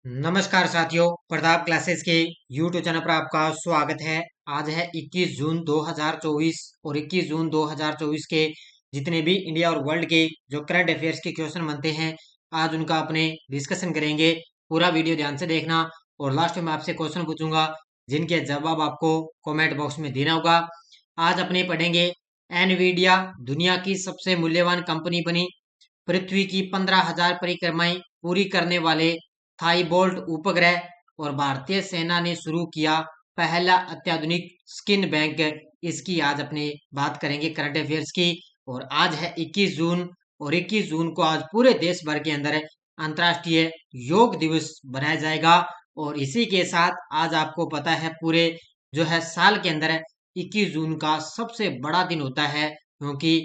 नमस्कार साथियों, प्रताप क्लासेस के YouTube चैनल पर आपका स्वागत है। आज है 21 जून 2024 और 21 जून 2024 के जितने भी इंडिया और वर्ल्ड के जो करंट अफेयर्स के क्वेश्चन बनते हैं, आज उनका अपने डिस्कशन करेंगे। पूरा वीडियो ध्यान से देखना और लास्ट में आपसे क्वेश्चन पूछूंगा जिनके जवाब आपको कमेंट बॉक्स में देना होगा। आज अपने पढ़ेंगे एनवीडिया दुनिया की सबसे मूल्यवान कंपनी बनी, पृथ्वी की 15,000 परिक्रमाएं पूरी करने वाले थाईबोल्ट उपग्रह और भारतीय सेना ने शुरू किया पहला अत्याधुनिक स्किन बैंक। इसकी आज अपने बात करेंगे करंट अफेयर्स की। और आज है 21 जून और 21 जून को आज पूरे देश भर के अंदर अंतर्राष्ट्रीय योग दिवस मनाया जाएगा। और इसी के साथ आज आपको पता है पूरे जो है साल के अंदर 21 जून का सबसे बड़ा दिन होता है, क्योंकि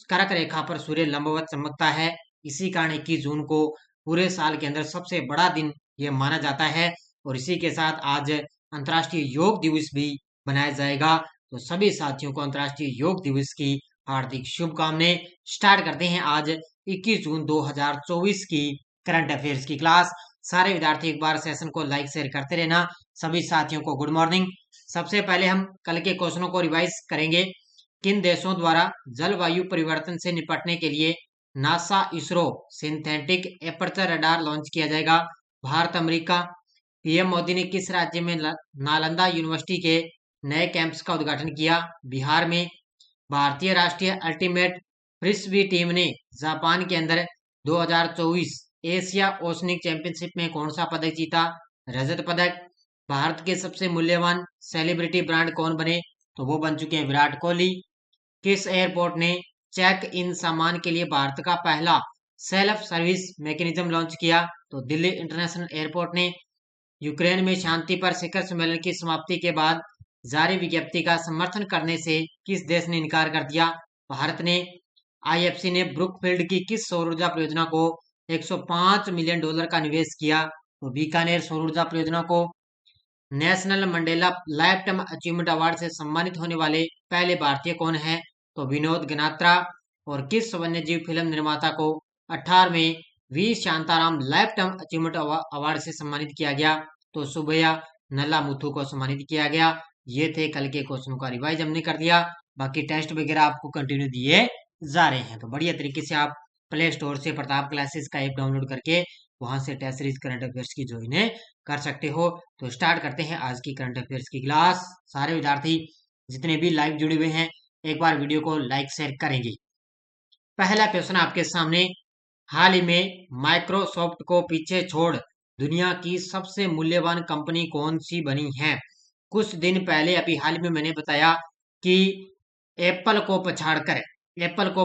कर्क रेखा पर सूर्य लंबवत चमकता है। इसी कारण 21 जून को पूरे साल के अंदर सबसे बड़ा दिन ये माना जाता है। और इसी के साथ आज अंतर्राष्ट्रीय योग दिवस भी मनाया जाएगा। तो सभी साथियों को अंतर्राष्ट्रीय योग दिवस की हार्दिक शुभकामनाएं। स्टार्ट करते हैं आज 21 जून 2024 की करंट अफेयर्स की क्लास। सारे विद्यार्थी एक बार सेशन को लाइक शेयर करते रहना। सभी साथियों को गुड मॉर्निंग। सबसे पहले हम कल के क्वेश्चनों को रिवाइज करेंगे। किन देशों द्वारा जलवायु परिवर्तन से निपटने के लिए NASA ISRO synthetic aperture radar launch किया जाएगा? भारत अमेरिका। पीएम मोदी ने किस राज्य में नालंदा यूनिवर्सिटी के नए कैंपस का उद्घाटन किया? बिहार में। भारतीय राष्ट्रीय अल्टीमेट फ्रिस्बी टीम ने जापान के अंदर 2024 एशिया ओशनिक चैंपियनशिप में कौन सा पदक जीता? रजत पदक। भारत के सबसे मूल्यवान सेलिब्रिटी ब्रांड कौन बने? तो वो बन चुके हैं विराट कोहली। किस एयरपोर्ट ने चेक इन सामान के लिए भारत का पहला सेल्फ सर्विस मैकेनिज्म लॉन्च किया? तो दिल्ली इंटरनेशनल एयरपोर्ट ने। यूक्रेन में शांति पर शिखर सम्मेलन की समाप्ति के बाद जारी विज्ञप्ति का समर्थन करने से किस देश ने इनकार कर दिया? भारत ने। आईएफसी ने ब्रुकफील्ड की किस सौर ऊर्जा परियोजना को 105 मिलियन डॉलर का निवेश किया? तो बीकानेर सौर ऊर्जा परियोजना को। National Mandela life time achievement award से सम्मानित होने वाले पहले भारतीय कौन है? तो विनोद गनात्रा। और किस वन्यजीव फिल्म निर्माता को 18वें V Shantaram lifetime achievement award से सम्मानित किया गया? तो सुबैया नल्लामुथु को सम्मानित किया गया। ये थे कल के क्वेश्चनों का रिवाइज हमने कर दिया। बाकी टेस्ट वगैरह आपको कंटिन्यू दिए जा रहे हैं, तो बढ़िया तरीके से आप प्ले स्टोर से प्रताप क्लासेस का ऐप डाउनलोड करके वहां से टेस्ट सीरीज करंट अफेयर्स की ज्वाइन कर सकते हो। तो स्टार्ट करते हैं आज की करंट अफेयर्स की क्लास। सारे विद्यार्थी जितने भी लाइव जुड़े हुए हैं एक बार वीडियो को लाइक शेयर करेंगे। पहला क्वेश्चन आपके सामने। हाल ही में माइक्रोसॉफ्ट को पीछे छोड़ दुनिया की सबसे मूल्यवान कंपनी कौन सी बनी है? कुछ दिन पहले अभी हाल में मैंने बताया कि एप्पल को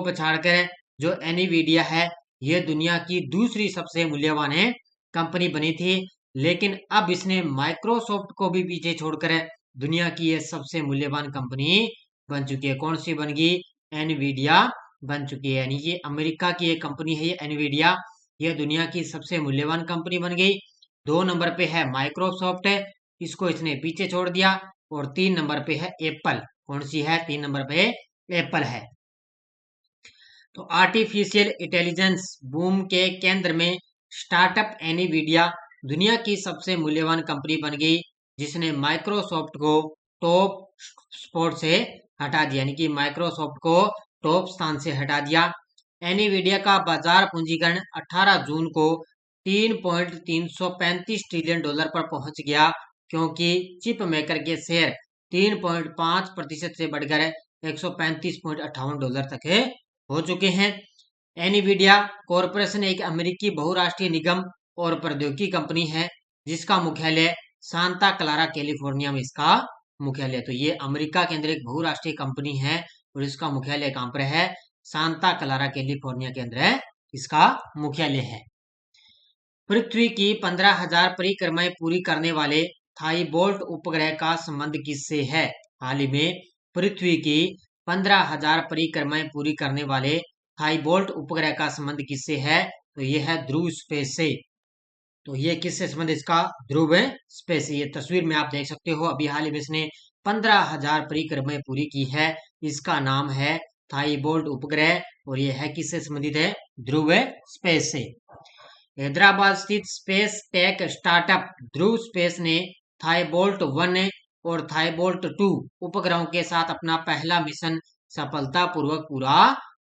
पछाड़कर जो एनवीडिया है ये दुनिया की दूसरी सबसे मूल्यवान है कंपनी बनी थी। लेकिन अब इसने माइक्रोसॉफ्ट को भी पीछे छोड़कर दुनिया की ये सबसे मूल्यवान कंपनी बन चुकी है। कौन सी बन गई? एनवीडिया बन चुकी है। यानी ये अमेरिका की एक कंपनी है ये एनवीडिया, ये दुनिया की सबसे मूल्यवान कंपनी बन गई। 2 नंबर पे है माइक्रोसॉफ्ट है, इसको इसने पीछे छोड़ दिया। और 3 नंबर पे है एप्पल। कौन सी है? 3 नंबर पे एप्पल है। तो आर्टिफिशियल इंटेलिजेंस बूम के केंद्र में स्टार्टअप एनवीडिया दुनिया की सबसे मूल्यवान कंपनी बन गई, जिसने माइक्रोसॉफ्ट को टॉप स्पॉट से हटा दिया। यानी कि माइक्रोसॉफ्ट को टॉप स्थान से हटा दिया। एनवीडिया का बाजार पूंजीकरण 18 जून को 3.335 ट्रिलियन डॉलर पर पहुंच गया, क्योंकि चिप मेकर के शेयर 3.5% से बढ़कर 135.58 डॉलर तक हो चुके हैं। एनवीडिया कॉरपोरेशन एक अमेरिकी बहुराष्ट्रीय निगम और प्रौद्योगिकी कंपनी है, जिसका मुख्यालय सांता क्लारा कैलिफोर्निया में इसका मुख्यालय। तो ये अमेरिका के अंदर एक बहुराष्ट्रीय कंपनी है और इसका मुख्यालय कहां पर है? सांता क्लारा कैलिफोर्निया के अंदर इसका मुख्यालय है। पृथ्वी की 15,000 परिक्रमाएं पूरी करने वाले थाईबोल्ट उपग्रह का संबंध किससे है? हाल ही में पृथ्वी की 15,000 परिक्रमाएं पूरी करने वाले थाईबोल्ट उपग्रह का संबंध किससे है? तो यह है ध्रुव स्पेस से। तो ये किससे संबंध इसका? ध्रुव स्पेस से। ये तस्वीर में आप देख सकते हो, अभी हाल ही में इसने 15,000 परिक्रमाएं पूरी की है। इसका नाम है थाईबोल्ट उपग्रह और यह है किससे संबंधित है? ध्रुव स्पेस से। हैदराबाद स्थित स्पेस टेक स्टार्टअप ध्रुव स्पेस ने थाईबोल्ट 1 और थाईबोल्ट 2 उपग्रहों के साथ अपना पहला मिशन सफलतापूर्वक पूरा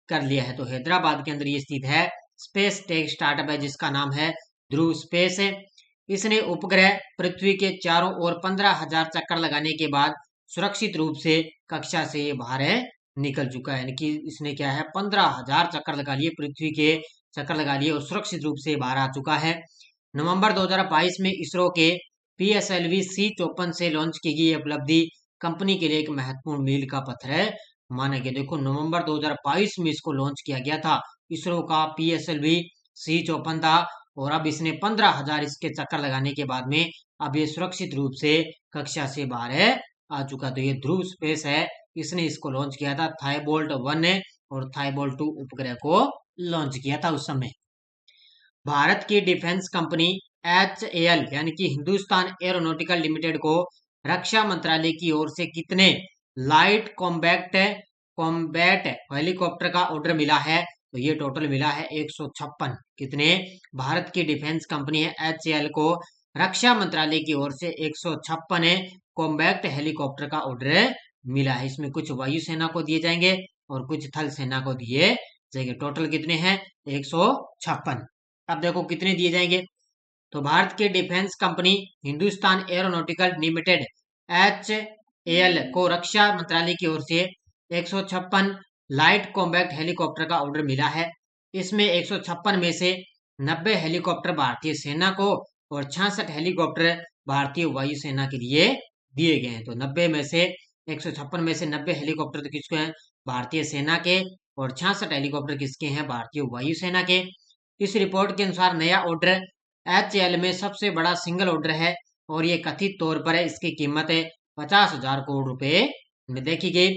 कर लिया है। तो हैदराबाद के अंदर ये स्थित है स्पेस टेक स्टार्टअप है, जिसका नाम है ध्रुव स्पेस है। इसने उपग्रह पृथ्वी के चारों ओर 15,000 चक्कर लगाने के बाद सुरक्षित रूप से कक्षा से बाहर निकल चुका है। यानी कि इसने क्या है 15,000 चक्कर लगा लिए, पृथ्वी के चक्कर लगा लिए और सुरक्षित रूप से बाहर आ चुका है। नवंबर 2022 में इसरो के PSLV C54 से लॉन्च की गई उपलब्धि कंपनी के लिए एक महत्वपूर्ण मील का पत्थर माना गया। देखो नवंबर 2022 में इसको लॉन्च किया गया था, इसरो का PSLV C54 था, और अब इसने 15,000 इसके चक्कर लगाने के बाद में अब ये सुरक्षित रूप से कक्षा से बाहर आ चुका। तो ये ध्रुव स्पेस है, इसने इसको लॉन्च किया था, थाईबोल्ट 1 और थाईबोल्ट 2 उपग्रह को लॉन्च किया था उस समय। भारत की डिफेंस कंपनी HAL यानी कि हिंदुस्तान एरोनॉटिकल लिमिटेड को रक्षा मंत्रालय की ओर से कितने लाइट कॉम्बैट हेलीकॉप्टर का ऑर्डर मिला है? तो ये टोटल मिला है 156। कितने? भारत की डिफेंस कंपनी है HAL को रक्षा मंत्रालय की ओर से 156 कॉम्बैक्ट हेलीकॉप्टर का ऑर्डर मिला है। इसमें कुछ वायुसेना को दिए जाएंगे और कुछ थल सेना को दिए जाएंगे। टोटल कितने हैं? 156। अब देखो कितने दिए जाएंगे। तो भारत की defence company Hindustan aeronautical limited HAL को रक्षा मंत्रालय की ओर से 156 लाइट कॉम्बैक्ट हेलीकॉप्टर का ऑर्डर मिला है। इसमें 156 में से 90 हेलीकॉप्टर भारतीय सेना को और 66 हेलीकॉप्टर भारतीय वायुसेना के लिए दिए गए हैं। तो 90 में से 156 में से 90 हेलीकॉप्टर तो किसके हैं? भारतीय सेना के, और 66 हेलीकॉप्टर किसके हैं? भारतीय वायुसेना के। इस रिपोर्ट के अनुसार नया ऑर्डर HAL में सबसे बड़ा सिंगल ऑर्डर है और ये कथित तौर पर है, इसकी कीमत 50,000 करोड़ रुपए में देखी गई।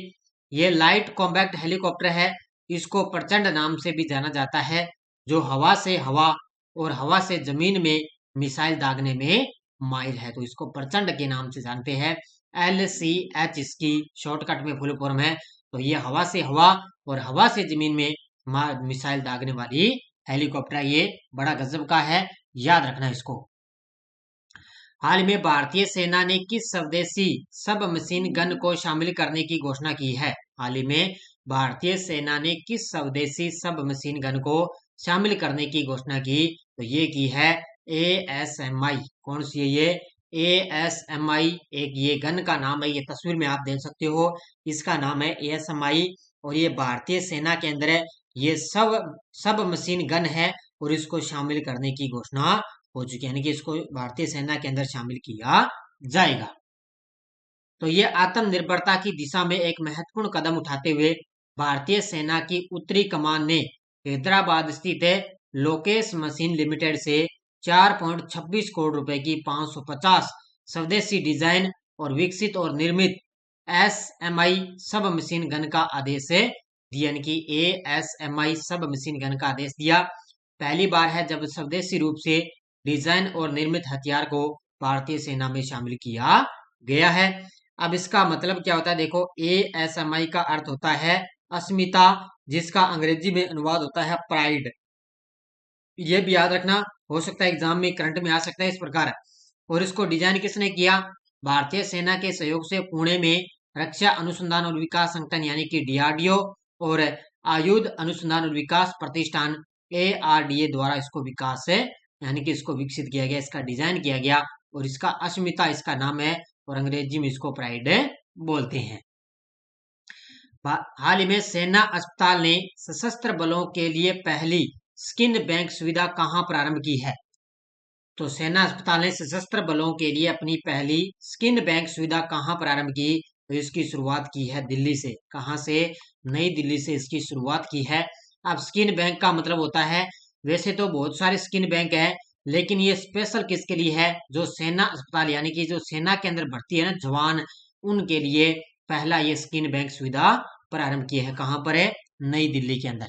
ये लाइट कॉम्बैक्ट हेलीकॉप्टर है, इसको प्रचंड नाम से भी जाना जाता है, जो हवा से हवा और हवा से जमीन में मिसाइल दागने में माहिर है। तो इसको प्रचंड के नाम से जानते हैं, LCH इसकी शॉर्टकट में फुल फॉर्म है। तो ये हवा से हवा और हवा से जमीन में मिसाइल दागने वाली हेलीकॉप्टर, ये बड़ा गजब का है, याद रखना इसको। हाल में भारतीय सेना ने किस स्वदेशी सब मशीन गन को शामिल करने की घोषणा की है? हाल ही में भारतीय सेना ने किस स्वदेशी सब मशीन गन को शामिल करने की घोषणा की? तो ये की है ASMI। कौन सी है ये? ASMI एक ये गन का नाम है, ये तस्वीर में आप देख सकते हो, इसका नाम है ASMI और ये भारतीय सेना के अंदर है। ये सब मशीन गन है और इसको शामिल करने की घोषणा हो चुकी है, यानी कि इसको भारतीय सेना के अंदर शामिल किया जाएगा। तो ये आत्मनिर्भरता की दिशा में एक महत्वपूर्ण कदम उठाते हुए भारतीय सेना की उत्तरी कमान ने हैदराबाद स्थित लोकेश मशीन लिमिटेड से 4.26 करोड़ रुपए की 550 स्वदेशी डिजाइन और विकसित और निर्मित SMI सब मशीन गन का आदेश दिया, यानी कि ASMI सब मशीन गन का आदेश दिया। पहली बार है जब स्वदेशी रूप से डिजाइन और निर्मित हथियार को भारतीय सेना में शामिल किया गया है। अब इसका मतलब क्या होता है? देखो ASMI का अर्थ होता है अस्मिता, जिसका अंग्रेजी में अनुवाद होता है प्राइड। ये भी याद रखना, हो सकता है एग्जाम में करंट में आ सकता है इस प्रकार। और इसको डिजाइन किसने किया? भारतीय सेना के सहयोग से पुणे में रक्षा अनुसंधान और विकास संगठन यानी कि DRDO और आयुध अनुसंधान और विकास प्रतिष्ठान ARDA द्वारा इसको विकास है, यानी कि इसको विकसित किया गया, इसका डिजाइन किया गया और इसका अस्मिता इसका नाम है और अंग्रेजी में इसको प्राइड बोलते हैं। हाल ही में सेना अस्पताल ने सशस्त्र बलों के लिए पहली स्किन बैंक सुविधा कहां प्रारंभ की है? तो सेना अस्पताल ने सशस्त्र बलों के लिए अपनी पहली स्किन बैंक सुविधा कहां प्रारंभ की? तो इसकी शुरुआत की है दिल्ली से। कहां से? नई दिल्ली से इसकी शुरुआत की है। अब स्किन बैंक का मतलब होता है, वैसे तो बहुत सारे स्किन बैंक है, लेकिन ये स्पेशल किसके लिए है? जो सेना अस्पताल यानी कि जो सेना के अंदर भर्ती है ना जवान, उनके लिए पहला ये स्किन बैंक सुविधा प्रारंभ की है। कहां पर है? नई दिल्ली के अंदर।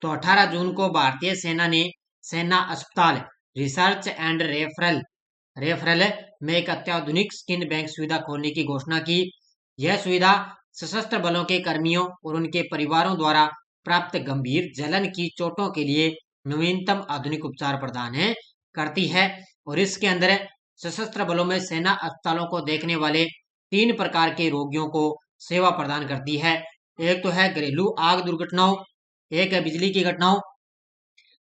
तो 18 जून को भारतीय सेना ने सेना अस्पताल रिसर्च एंड रेफरल में एक अत्याधुनिक स्किन बैंक सुविधा खोलने की घोषणा की। यह सुविधा सशस्त्र बलों के कर्मियों और उनके परिवारों द्वारा प्राप्त गंभीर जलन की चोटों के लिए नवीनतम आधुनिक उपचार प्रदान करती है। और इसके अंदर सशस्त्र बलों में सेना अस्पतालों को देखने वाले 3 प्रकार के रोगियों को सेवा प्रदान करती है। एक तो है घरेलू आग दुर्घटनाओं, एक है बिजली की घटनाओं,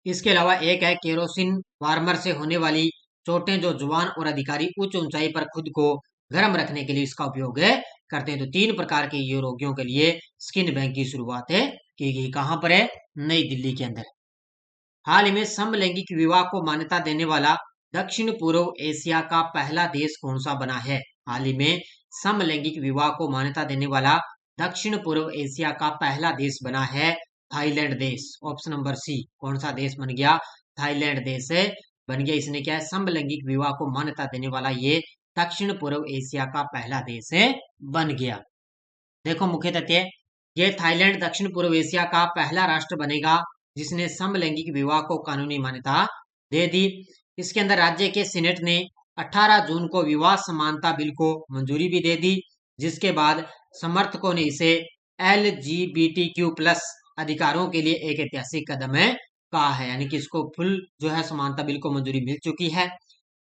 इसके अलावा एक है केरोसिन वार्मर से होने वाली चोटें जो जवान और अधिकारी उच्च ऊंचाई पर खुद को गर्म रखने के लिए इसका उपयोग करते हैं। तो 3 प्रकार के ये रोगियों के लिए स्किन बैंक की शुरुआत की गई। कहां पर है? नई दिल्ली के अंदर। हाल ही में समलैंगिक विवाह को मान्यता देने वाला दक्षिण पूर्व एशिया का पहला देश कौन सा बना है? हाल ही में समलैंगिक विवाह को मान्यता देने वाला दक्षिण पूर्व एशिया का पहला देश बना है थाईलैंड देश। Option number C. कौन सा देश बन गया? थाईलैंड देश बन गया। इसने क्या है? समलैंगिक विवाह को मान्यता देने वाला ये दक्षिण पूर्व एशिया का पहला देश बन गया। देखो मुख्य तथ्य, ये थाईलैंड दक्षिण पूर्व एशिया का पहला राष्ट्र बनेगा जिसने समलैंगिक विवाह को कानूनी मान्यता दे दी। इसके अंदर राज्य के सीनेट ने 18 जून को विवाह समानता बिल को मंजूरी भी दे दी, जिसके बाद समर्थकों ने इसे LGBTQ+ अधिकारों के लिए एक ऐतिहासिक कदम कहा है। यानी कि इसको फुल जो है समानता बिल को मंजूरी मिल चुकी है।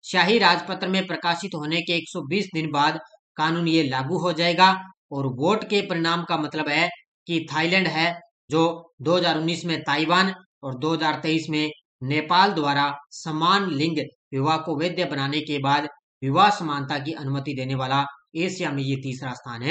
शाही राजपत्र में प्रकाशित होने के 120 दिन बाद कानून ये लागू हो जाएगा। और वोट के परिणाम का मतलब है कि थाईलैंड है जो 2019 में ताइवान और 2023 में नेपाल द्वारा समान लिंग विवाह को वैध बनाने के बाद विवाह समानता की अनुमति देने वाला एशिया में ये तीसरा स्थान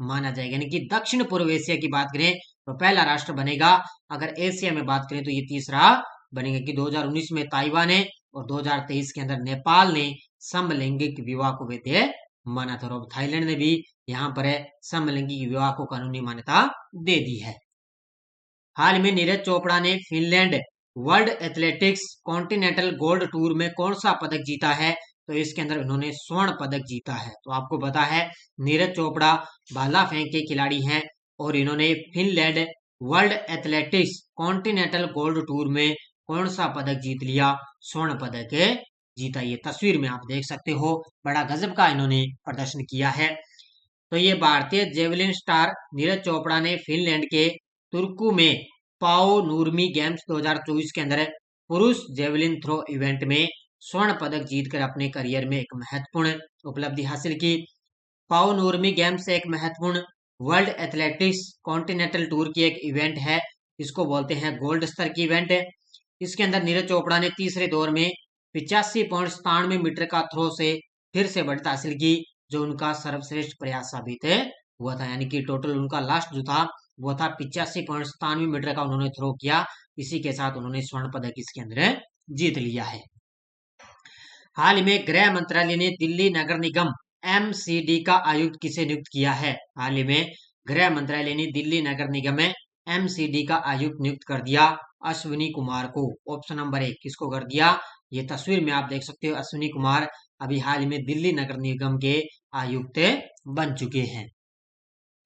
माना जाएगा। यानी कि दक्षिण पूर्व एशिया की बात करें तो पहला राष्ट्र बनेगा। अगर एशिया में बात करें तो ये तीसरा बनेगा कि 2019 में ताइवान है और 2023 के अंदर नेपाल ने समलैंगिक विवाह को वैध माना था। और थाईलैंड ने भी यहाँ पर समलैंगिक विवाह को कानूनी मान्यता दे दी है। हाल में नीरज चोपड़ा ने Finland world athletics continental gold tour में कौन सा पदक जीता है? तो इसके अंदर उन्होंने स्वर्ण पदक जीता है। तो आपको पता है नीरज चोपड़ा भाला फेंक के खिलाड़ी हैं और इन्होंने Finland world athletics continental gold tour में कौन सा पदक जीत लिया? स्वर्ण पदक जीता। ये तस्वीर में आप देख सकते हो, बड़ा गजब का इन्होंने प्रदर्शन किया है। तो ये भारतीय जेवलिन स्टार नीरज चोपड़ा ने फिनलैंड के तुर्कू में पाओ नूर्मी गेम्स 2024 के अंदर पुरुष जेवलिन थ्रो इवेंट में स्वर्ण पदक जीतकर अपने करियर में एक महत्वपूर्ण उपलब्धि हासिल की। पाओ नूर्मी गेम्स एक महत्वपूर्ण वर्ल्ड एथलेटिक्स कॉन्टिनेंटल टूर की एक इवेंट है। इसको बोलते हैं गोल्ड स्तर की इवेंट है। इसके अंदर नीरज चोपड़ा ने तीसरे दौर में 85.97 मीटर का थ्रो से फिर से बढ़त हासिल की, जो उनका सर्वश्रेष्ठ प्रयास साबित हुआ था। यानी कि टोटल उनका लास्ट जो था वो था 85.97 मीटर का उन्होंने थ्रो किया। इसी के साथ उन्होंने स्वर्ण पदक इसके अंदर जीत लिया है। हाल ही में गृह मंत्रालय ने दिल्ली नगर निगम MCD का आयुक्त किसे नियुक्त किया है? हाल ही में गृह मंत्रालय ने दिल्ली नगर निगम में MCD का आयुक्त नियुक्त कर दिया अश्विनी कुमार को। ऑप्शन नंबर 1 किसको कर दिया? ये तस्वीर में आप देख सकते हो, अश्विनी कुमार अभी हाल ही में दिल्ली नगर निगम के आयुक्त बन चुके हैं।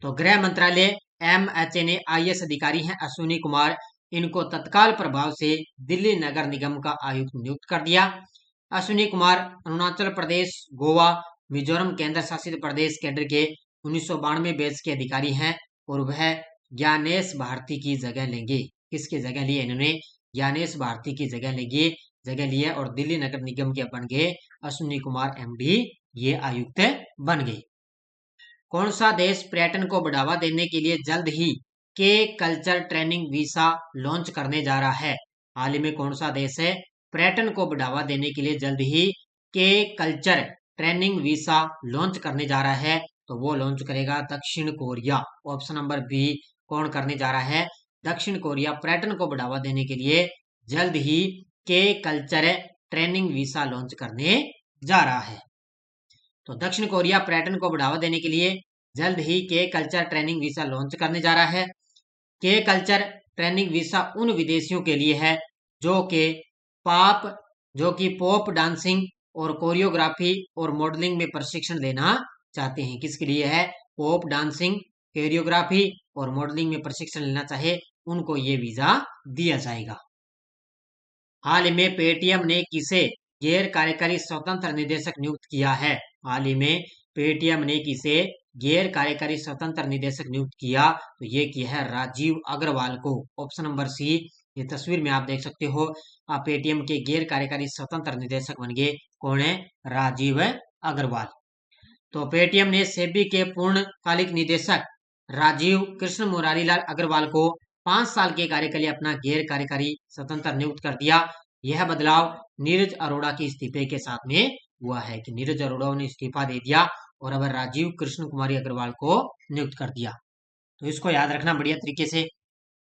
तो गृह मंत्रालय MHA ने IAS अधिकारी हैं अश्विनी कुमार, इनको तत्काल प्रभाव से दिल्ली नगर निगम का आयुक्त नियुक्त कर दिया। अश्विनी कुमार अरुणाचल प्रदेश, गोवा, मिजोरम केंद्र शासित प्रदेश केडर के 1992 बैच के अधिकारी हैं और वह ज्ञानेश भारती की जगह लेंगे। किसकी जगह ली? इन्होंने ज्ञानेश भारती की जगह ली है और दिल्ली नगर निगम के बन गए अश्विनी कुमार MD, ये आयुक्त बन गए। कौन सा देश पर्यटन को बढ़ावा देने के लिए जल्द ही के कल्चर ट्रेनिंग वीसा लॉन्च करने जा रहा है? हाल ही में कौन सा देश है पर्यटन को बढ़ावा देने के लिए जल्द ही के कल्चर ट्रेनिंग वीसा लॉन्च करने जा रहा है? तो वो लॉन्च करेगा दक्षिण कोरिया। Option number B. कौन करने जा रहा है? दक्षिण कोरिया पर्यटन को बढ़ावा देने के लिए जल्द ही के कल्चर ट्रेनिंग वीसा लॉन्च करने जा रहा है। तो दक्षिण कोरिया पर्यटन को बढ़ावा देने के लिए जल्द ही के कल्चर ट्रेनिंग वीसा लॉन्च करने जा रहा है। के कल्चर ट्रेनिंग वीसा उन विदेशियों के लिए है जो कि पॉप डांसिंग और कोरियोग्राफी और मॉडलिंग में प्रशिक्षण लेना चाहते हैं। किसके लिए है? पॉप डांसिंग, कोरियोग्राफी और मॉडलिंग में प्रशिक्षण लेना चाहे उनको ये वीजा दिया जाएगा। हाल ही में पेटीएम ने किसे गैर कार्यकारी स्वतंत्र निदेशक नियुक्त किया है? हाल ही में पेटीएम ने किसे गैर कार्यकारी स्वतंत्र निदेशक नियुक्त किया? तो ये किया है राजीव अग्रवाल को। Option number C. ये तस्वीर में आप देख सकते हो, पेटीएम के गैर कार्यकारी स्वतंत्र निदेशक बन गए। कौन है? राजीव अग्रवाल। तो पेटीएम ने सेबी के पूर्णकालिक निदेशक राजीव कृष्ण मुरारीलाल अग्रवाल को 5 साल के कार्य के लिए अपना गैर कार्यकारी स्वतंत्र नियुक्त कर दिया। यह बदलाव नीरज अरोड़ा के इस्तीफे के साथ में हुआ है कि नीरज अरोड़ा ने इस्तीफा दे दिया और अब राजीव कृष्ण कुमारी अग्रवाल को नियुक्त कर दिया। तो इसको याद रखना बढ़िया तरीके से।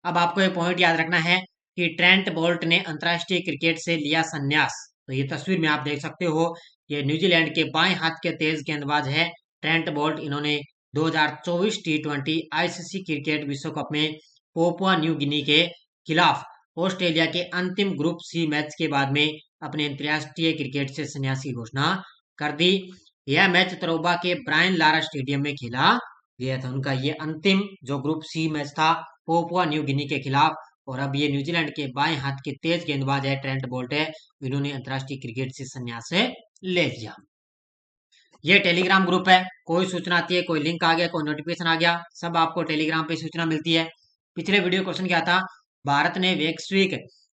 अब आपको ये पॉइंट याद रखना है कि ट्रेंट बोल्ट ने अंतरराष्ट्रीय क्रिकेट से लिया संन्यास। तो ये तस्वीर में आप देख सकते हो, ये न्यूजीलैंड के बाएं हाथ के तेज गेंदबाज है ट्रेंट बोल्ट। इन्होंने 2024 टी20 आईसीसी क्रिकेट विश्व कप में पोपुआ न्यू गिनी के खिलाफ ऑस्ट्रेलिया के अंतिम ग्रुप सी मैच के बाद में अपने अंतर्राष्ट्रीय क्रिकेट से संन्यास की घोषणा कर दी। यह मैच तरोबा के ब्रायन लारा स्टेडियम में खेला गया था। उनका ये अंतिम जो ग्रुप सी मैच था पोपुआ न्यू गिनी के खिलाफ। और अब ये न्यूजीलैंड के बाएं हाथ के तेज गेंदबाज है ट्रेंट बोल्ट है, इन्होंने अंतरराष्ट्रीय क्रिकेट से संन्यास ले लिया। ये टेलीग्राम ग्रुप है, कोई सूचना आती है, कोई लिंक आ गया, कोई नोटिफिकेशन आ गया, सब आपको टेलीग्राम पे सूचना मिलती है। पिछले वीडियो क्वेश्चन क्या था? भारत ने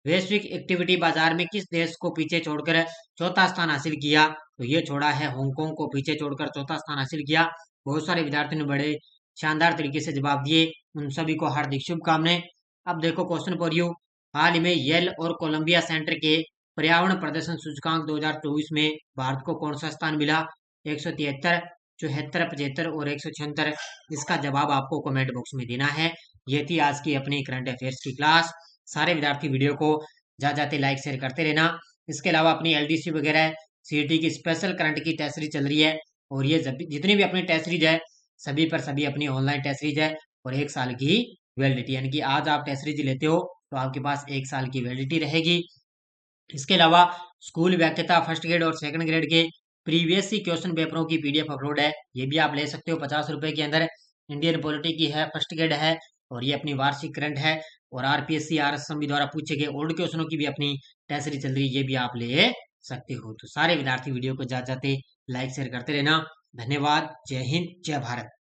वैश्विक एक्टिविटी बाजार में किस देश को पीछे छोड़कर चौथा स्थान हासिल किया? तो ये छोड़ा है हांगकांग को पीछे छोड़कर चौथा स्थान हासिल किया। बहुत सारे विद्यार्थियों ने बड़े शानदार तरीके से जवाब दिए, उन सभी को हार्दिक शुभकामनाएं। अब देखो क्वेश्चन फॉर यू। हाल ही में येल और कोलंबिया सेंटर के पर्यावरण प्रदर्शन सूचकांक 2024 में भारत को कौन सा स्थान मिला? 173, 74, 75 और 176। इसका जवाब आपको कमेंट बॉक्स में देना है। ये थी आज की अपनी करंट अफेयर्स की क्लास। सारे विद्यार्थी वीडियो को जाते लाइक शेयर करते रहना। इसके अलावा अपनी एलडीसी वगैरह सीईटी की स्पेशल करंट की टेस्ट सीरीज चल रही है, और ये जितनी भी अपनी टेस्ट सीरीज है सभी पर सभी अपनी ऑनलाइन टेस्ट सीरीज है और 1 साल की वैलिडिटी, यानी कि आज आप टेस्ट सीरीज लेते हो तो आपके पास 1 साल की वैलिडिटी रहेगी। इसके अलावा स्कूल व्याख्याता फर्स्ट ग्रेड और सेकंड ग्रेड के प्रीवियस क्वेश्चन पेपरों की पीडीएफ अपलोड है, ये भी आप ले सकते हो 50 रुपए के अंदर। इंडियन पॉलिटी की है, फर्स्ट ग्रेड है, और ये अपनी वार्षिक करंट है। और आरपीएससी आरएसएम द्वारा पूछे गए ओल्ड क्वेश्चनों की भी अपनी टेस्ट सीरीज चल रही है, ये भी आप ले सकते हो। तो सारे विद्यार्थी वीडियो को जाते लाइक शेयर करते रहना। धन्यवाद। जय हिंद, जय भारत।